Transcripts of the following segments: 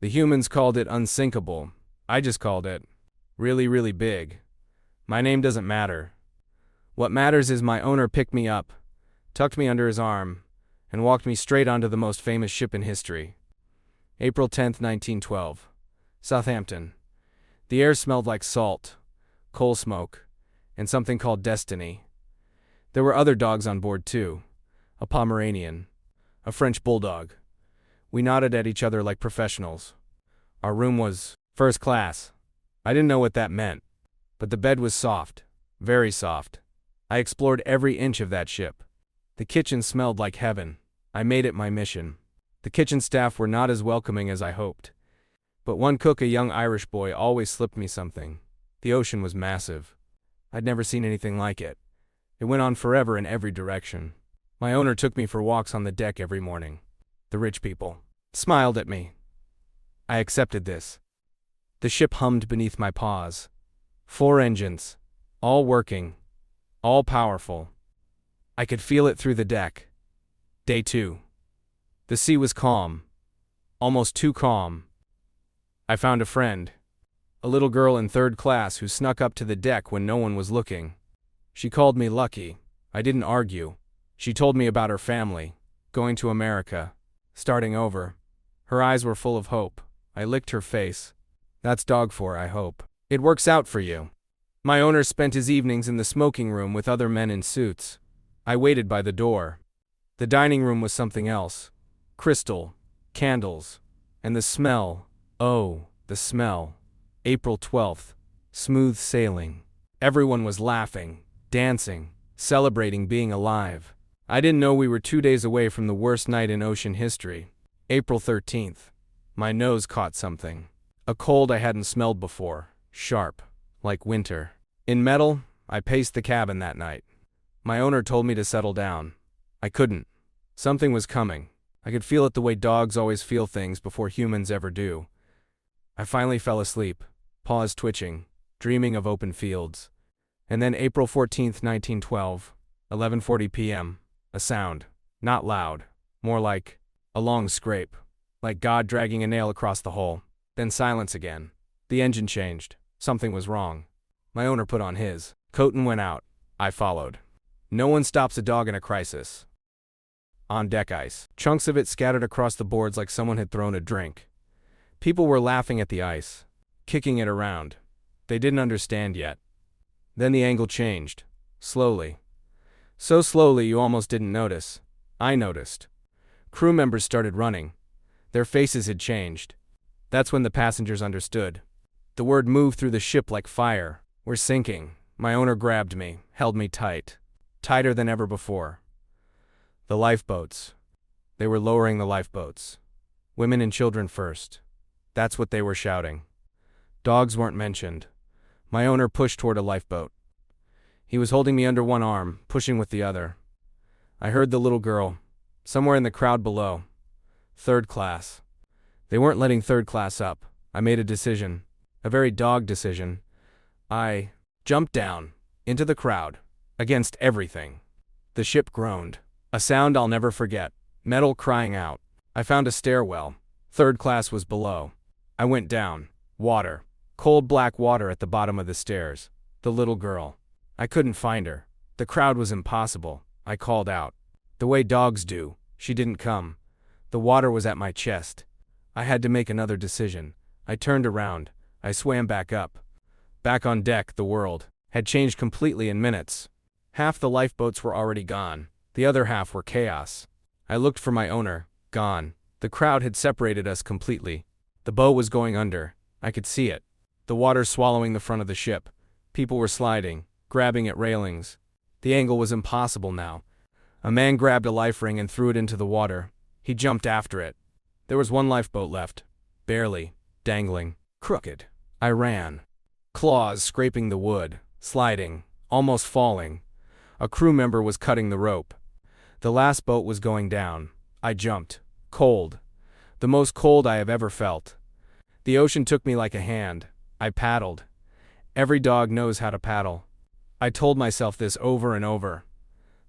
The humans called it unsinkable. I just called it really, really big. My name doesn't matter. What matters is my owner picked me up, tucked me under his arm, and walked me straight onto the most famous ship in history. April 10th, 1912. Southampton. The air smelled like salt, coal smoke, and something called destiny. There were other dogs on board too. A Pomeranian, a French bulldog. We nodded at each other like professionals. Our room was first class. I didn't know what that meant, but the bed was soft, very soft. I explored every inch of that ship. The kitchen smelled like heaven. I made it my mission. The kitchen staff were not as welcoming as I hoped. But one cook, a young Irish boy, always slipped me something. The ocean was massive. I'd never seen anything like it. It went on forever in every direction. My owner took me for walks on the deck every morning. The rich people smiled at me. I accepted this. The ship hummed beneath my paws. 4 engines, all working, all powerful. I could feel it through the deck. Day 2. The sea was calm, almost too calm. I found a friend, a little girl in 3rd class who snuck up to the deck when no one was looking. She called me lucky. I didn't argue. She told me about her family, going to America, starting over. Her eyes were full of hope. I licked her face. That's dog for, I hope. It works out for you. My owner spent his evenings in the smoking room with other men in suits. I waited by the door. The dining room was something else. Crystal, candles, and the smell. Oh, the smell. April 12th. Smooth sailing. Everyone was laughing, dancing, celebrating being alive. I didn't know we were 2 days away from the worst night in ocean history. April 13th. My nose caught something. A cold I hadn't smelled before. Sharp, like winter. In metal, I paced the cabin that night. My owner told me to settle down. I couldn't. Something was coming. I could feel it the way dogs always feel things before humans ever do. I finally fell asleep, paws twitching, dreaming of open fields. And then April 14th, 1912, 11:40 p.m., a sound, not loud, more like a long scrape, like God dragging a nail across the hole. Then silence again. The engine changed. Something was wrong. My owner put on his coat and went out. I followed. No one stops a dog in a crisis. On deck ice. Chunks of it scattered across the boards like someone had thrown a drink. People were laughing at the ice, kicking it around. They didn't understand yet. Then the angle changed. Slowly. So slowly you almost didn't notice. I noticed. Crew members started running. Their faces had changed. That's when the passengers understood. The word moved through the ship like fire. We're sinking. My owner grabbed me, held me tight. Tighter than ever before. The lifeboats. They were lowering the lifeboats. Women and children first. That's what they were shouting. Dogs weren't mentioned. My owner pushed toward a lifeboat. He was holding me under one arm, pushing with the other. I heard the little girl, somewhere in the crowd below. 3rd class. They weren't letting 3rd class up. I made a decision. A very dog decision. I jumped down, into the crowd, against everything. The ship groaned. A sound I'll never forget. Metal crying out. I found a stairwell. 3rd class was below. I went down. Water. Cold black water at the bottom of the stairs. The little girl. I couldn't find her. The crowd was impossible. I called out. The way dogs do. She didn't come. The water was at my chest. I had to make another decision. I turned around. I swam back up. Back on deck, the world had changed completely in minutes. Half the lifeboats were already gone. The other half were chaos. I looked for my owner. Gone. The crowd had separated us completely. The boat was going under. I could see it. The water swallowing the front of the ship. People were sliding, grabbing at railings. The angle was impossible now. A man grabbed a life ring and threw it into the water. He jumped after it. There was one lifeboat left. Barely. Dangling. Crooked. I ran. Claws scraping the wood. Sliding. Almost falling. A crew member was cutting the rope. The last boat was going down. I jumped. Cold. The most cold I have ever felt. The ocean took me like a hand. I paddled. Every dog knows how to paddle. I told myself this over and over.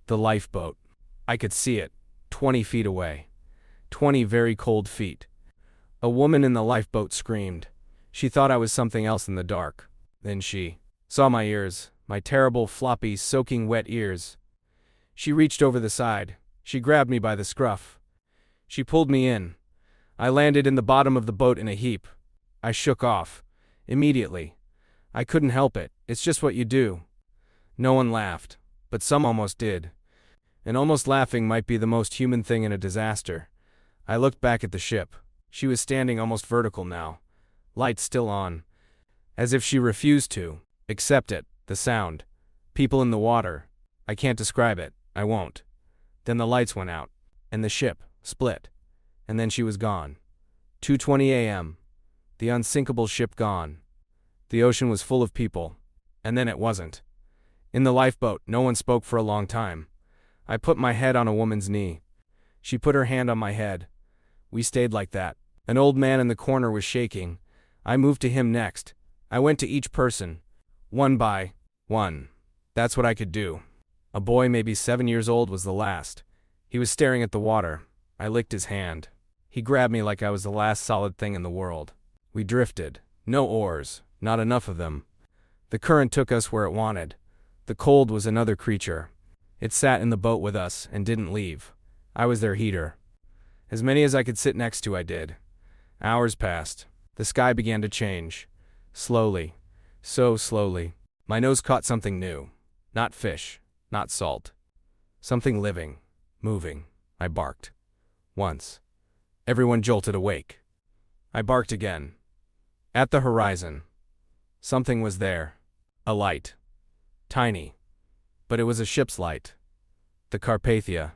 The lifeboat. I could see it. 20 feet away. 20 very cold feet. A woman in the lifeboat screamed. She thought I was something else in the dark. Then she saw my ears, my terrible, floppy, soaking wet ears. She reached over the side. She grabbed me by the scruff. She pulled me in. I landed in the bottom of the boat in a heap. I shook off. Immediately. I couldn't help it. It's just what you do. No one laughed, but some almost did. And almost laughing might be the most human thing in a disaster. I looked back at the ship. She was standing almost vertical now. Lights still on. As if she refused to accept it, the sound. People in the water. I can't describe it. I won't. Then the lights went out. And the ship split. And then she was gone. 2:20 a.m. The unsinkable ship gone. The ocean was full of people. And then it wasn't. In the lifeboat, no one spoke for a long time. I put my head on a woman's knee. She put her hand on my head. We stayed like that. An old man in the corner was shaking. I moved to him next. I went to each person. One by one. That's what I could do. A boy maybe 7 years old was the last. He was staring at the water. I licked his hand. He grabbed me like I was the last solid thing in the world. We drifted. No oars. Not enough of them. The current took us where it wanted. The cold was another creature. It sat in the boat with us and didn't leave. I was their heater. As many as I could sit next to I did. Hours passed. The sky began to change. Slowly. So slowly. My nose caught something new. Not fish. Not salt. Something living. Moving. I barked. Once. Everyone jolted awake. I barked again. At the horizon. Something was there. A light. Tiny. But it was a ship's light. The Carpathia.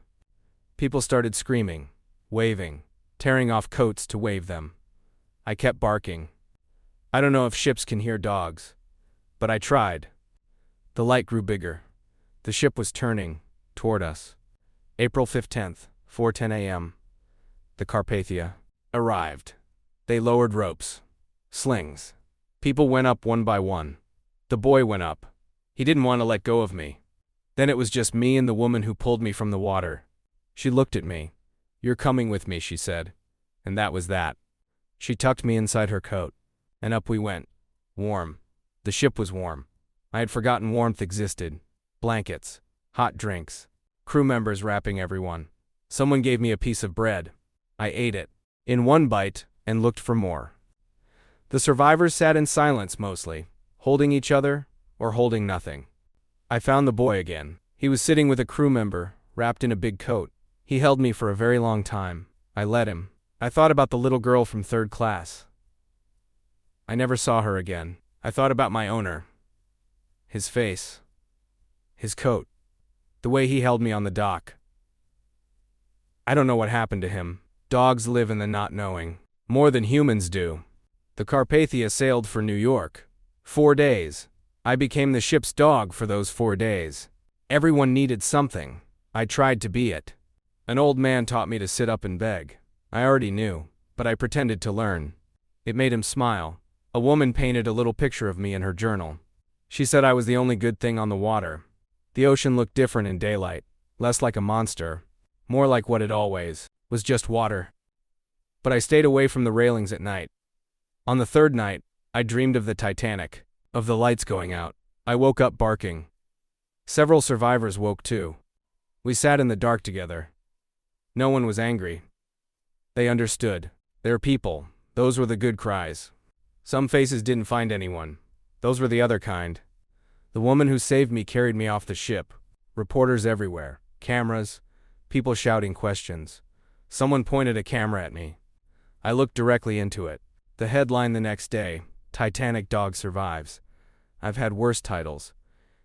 People started screaming, waving, tearing off coats to wave them. I kept barking. I don't know if ships can hear dogs, but I tried. The light grew bigger. The ship was turning toward us. April 15th, 4:10 a.m. The Carpathia arrived. They lowered ropes. Slings. People went up one by one. The boy went up. He didn't want to let go of me. Then it was just me and the woman who pulled me from the water. She looked at me. "You're coming with me," she said. And that was that. She tucked me inside her coat. And up we went. Warm. The ship was warm. I had forgotten warmth existed. Blankets. Hot drinks. Crew members wrapping everyone. Someone gave me a piece of bread. I ate it. In one bite, and looked for more. The survivors sat in silence mostly, holding each other, or holding nothing. I found the boy again. He was sitting with a crew member, wrapped in a big coat. He held me for a very long time. I let him. I thought about the little girl from 3rd class. I never saw her again. I thought about my owner. His face. His coat. The way he held me on the dock. I don't know what happened to him. Dogs live in the not knowing. More than humans do. The Carpathia sailed for New York. 4 days. I became the ship's dog for those 4 days. Everyone needed something. I tried to be it. An old man taught me to sit up and beg. I already knew, but I pretended to learn. It made him smile. A woman painted a little picture of me in her journal. She said I was the only good thing on the water. The ocean looked different in daylight, less like a monster, more like what it always was, just water. But I stayed away from the railings at night. On the 3rd night, I dreamed of the Titanic, of the lights going out. I woke up barking. Several survivors woke too. We sat in the dark together. No one was angry. They understood. They're people. Those were the good cries. Some faces didn't find anyone. Those were the other kind. The woman who saved me carried me off the ship. Reporters everywhere. Cameras. People shouting questions. Someone pointed a camera at me. I looked directly into it. The headline the next day: Titanic dog survives. I've had worse titles.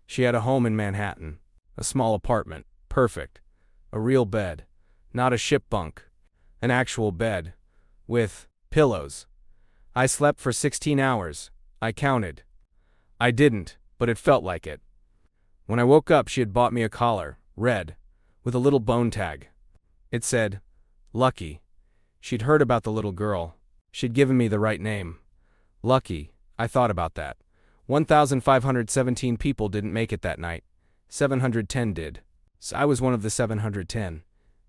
She had a home in Manhattan. A small apartment. Perfect. A real bed. Not a ship bunk. An actual bed. With pillows. I slept for 16 hours. I counted. I didn't, but it felt like it. When I woke up, she had bought me a collar, red, with a little bone tag. It said, Lucky. She'd heard about the little girl. She'd given me the right name. Lucky. I thought about that. 1,517 people didn't make it that night. 710 did. So I was one of the 710.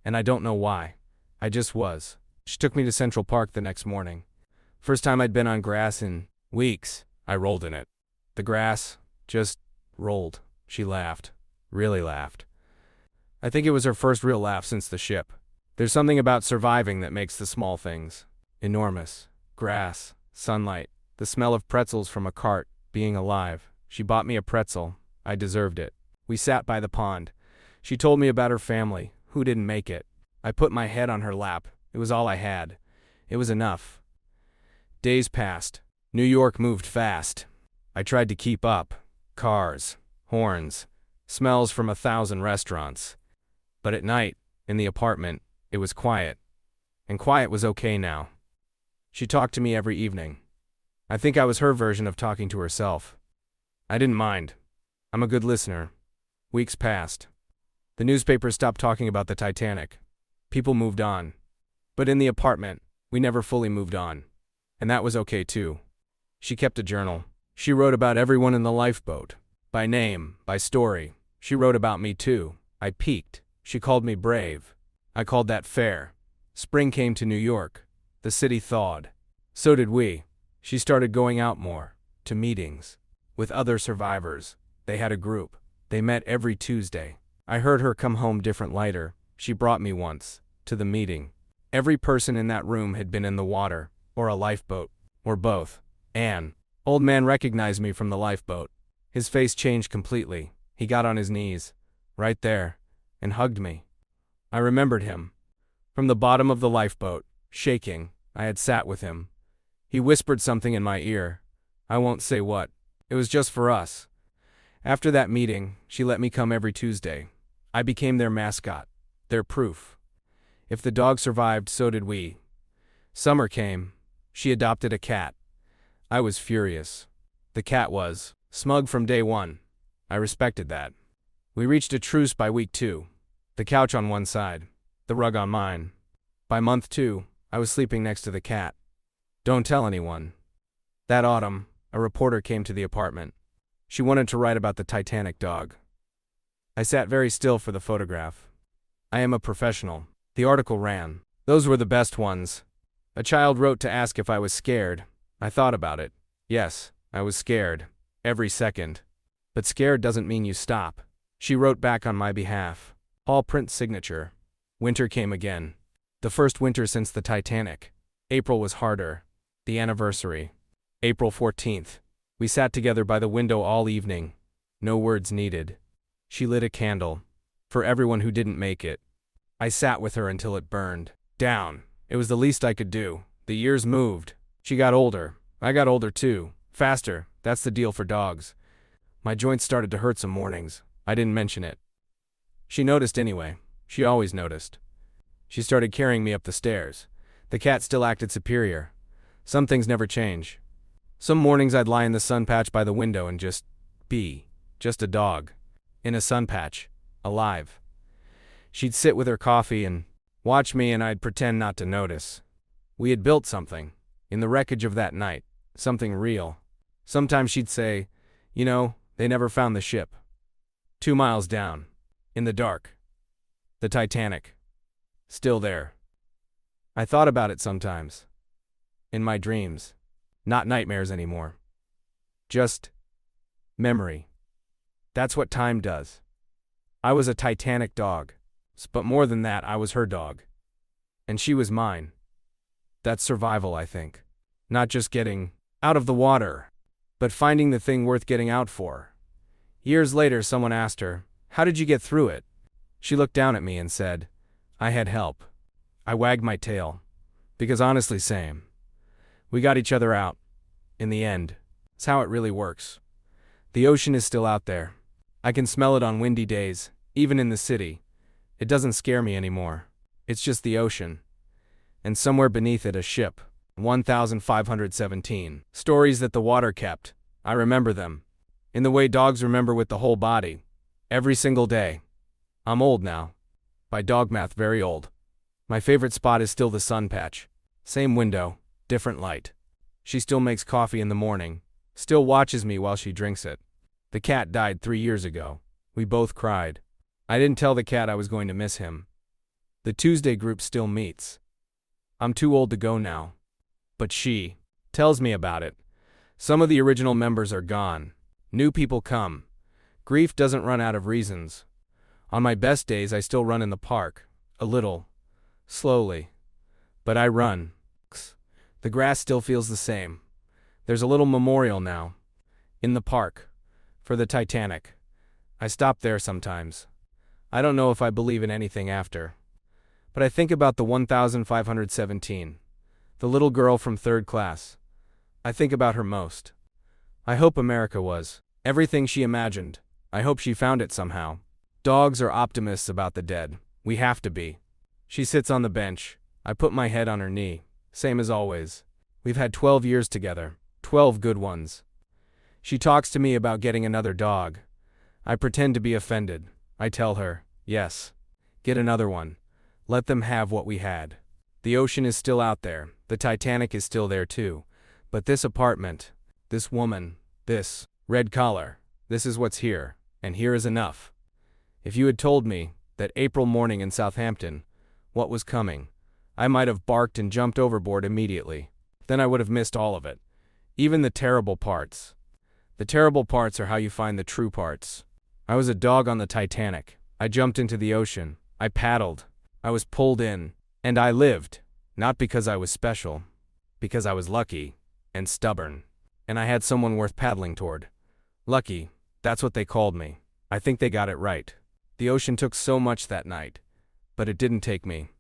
And I don't know why. I just was. She took me to Central Park the next morning. First time I'd been on grass in weeks. I rolled in it. The grass just rolled. She laughed. Really laughed. I think it was her first real laugh since the ship. There's something about surviving that makes the small things enormous. Grass, sunlight, the smell of pretzels from a cart, being alive. She bought me a pretzel. I deserved it. We sat by the pond. She told me about her family, who didn't make it. I put my head on her lap. It was all I had. It was enough. Days passed. New York moved fast. I tried to keep up. Cars, horns, smells from 1,000 restaurants. But at night, in the apartment, it was quiet. And quiet was okay now. She talked to me every evening. I think I was her version of talking to herself. I didn't mind. I'm a good listener. Weeks passed. The newspapers stopped talking about the Titanic. People moved on. But in the apartment, we never fully moved on. And that was okay too. She kept a journal. She wrote about everyone in the lifeboat. By name, by story. She wrote about me too. I peeked. She called me brave. I called that fair. Spring came to New York. The city thawed. So did we. She started going out more. To meetings. With other survivors. They had a group. They met every Tuesday. I heard her come home different lighter. She brought me once. To the meeting. Every person in that room had been in the water. Or a lifeboat. Or both. Anne. Old man recognized me from the lifeboat. His face changed completely. He got on his knees. Right there. And hugged me. I remembered him. From the bottom of the lifeboat, shaking, I had sat with him. He whispered something in my ear. I won't say what. It was just for us. After that meeting, she let me come every Tuesday. I became their mascot. Their proof. If the dog survived, so did we. Summer came. She adopted a cat. I was furious. The cat was smug from day one. I respected that. We reached a truce by week 2. The couch on one side. The rug on mine. By month 2, I was sleeping next to the cat. Don't tell anyone. That autumn, a reporter came to the apartment. She wanted to write about the Titanic dog. I sat very still for the photograph. I am a professional. The article ran. Those were the best ones. A child wrote to ask if I was scared. I thought about it. Yes, I was scared. Every second. But scared doesn't mean you stop. She wrote back on my behalf. Paul print signature. Winter came again. The first winter since the Titanic. April was harder. The anniversary. April 14th. We sat together by the window all evening. No words needed. She lit a candle. For everyone who didn't make it. I sat with her until it burned. Down. It was the least I could do. The years moved. She got older. I got older too. Faster. That's the deal for dogs. My joints started to hurt some mornings. I didn't mention it. She noticed anyway. She always noticed. She started carrying me up the stairs. The cat still acted superior. Some things never change. Some mornings I'd lie in the sun patch by the window and just be. Just a dog. In a sun patch. Alive. She'd sit with her coffee and watch me, and I'd pretend not to notice. We had built something. In the wreckage of that night. Something real. Sometimes she'd say, you know, they never found the ship. 2 miles down. In the dark. The Titanic. Still there. I thought about it sometimes. In my dreams. Not nightmares anymore. Just memory. That's what time does. I was a Titanic dog. But more than that, I was her dog. And she was mine. That's survival, I think. Not just getting out of the water, but finding the thing worth getting out for. Years later, someone asked her, how did you get through it? She looked down at me and said, I had help. I wagged my tail. Because honestly, same. We got each other out. In the end. It's how it really works. The ocean is still out there. I can smell it on windy days, even in the city. It doesn't scare me anymore. It's just the ocean. And somewhere beneath it a ship. 1517. Stories that the water kept. I remember them. In the way dogs remember, with the whole body. Every single day. I'm old now. By dog math, very old. My favorite spot is still the sun patch. Same window, different light. She still makes coffee in the morning. Still watches me while she drinks it. The cat died 3 years ago. We both cried. I didn't tell the cat I was going to miss him. The Tuesday group still meets. I'm too old to go now. But she tells me about it. Some of the original members are gone. New people come. Grief doesn't run out of reasons. On my best days I still run in the park. A little. Slowly. But I run. The grass still feels the same. There's a little memorial now. In the park. For the Titanic. I stop there sometimes. I don't know if I believe in anything after. But I think about the 1517. The little girl from 3rd class. I think about her most. I hope America was everything she imagined. I hope she found it somehow. Dogs are optimists about the dead. We have to be. She sits on the bench. I put my head on her knee. Same as always. We've had 12 years together. 12 good ones. She talks to me about getting another dog. I pretend to be offended. I tell her, yes. Get another one. Let them have what we had. The ocean is still out there. The Titanic is still there too. But this apartment, this woman, this red collar, this is what's here, and here is enough. If you had told me that April morning in Southampton, what was coming, I might have barked and jumped overboard immediately. Then I would have missed all of it. Even the terrible parts. The terrible parts are how you find the true parts. I was a dog on the Titanic. I jumped into the ocean. I paddled. I was pulled in. And I lived. Not because I was special. Because I was lucky. And stubborn. And I had someone worth paddling toward. Lucky. That's what they called me. I think they got it right. The ocean took so much that night. But it didn't take me.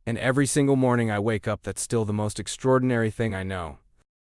And every single morning I wake up, that's still the most extraordinary thing I know.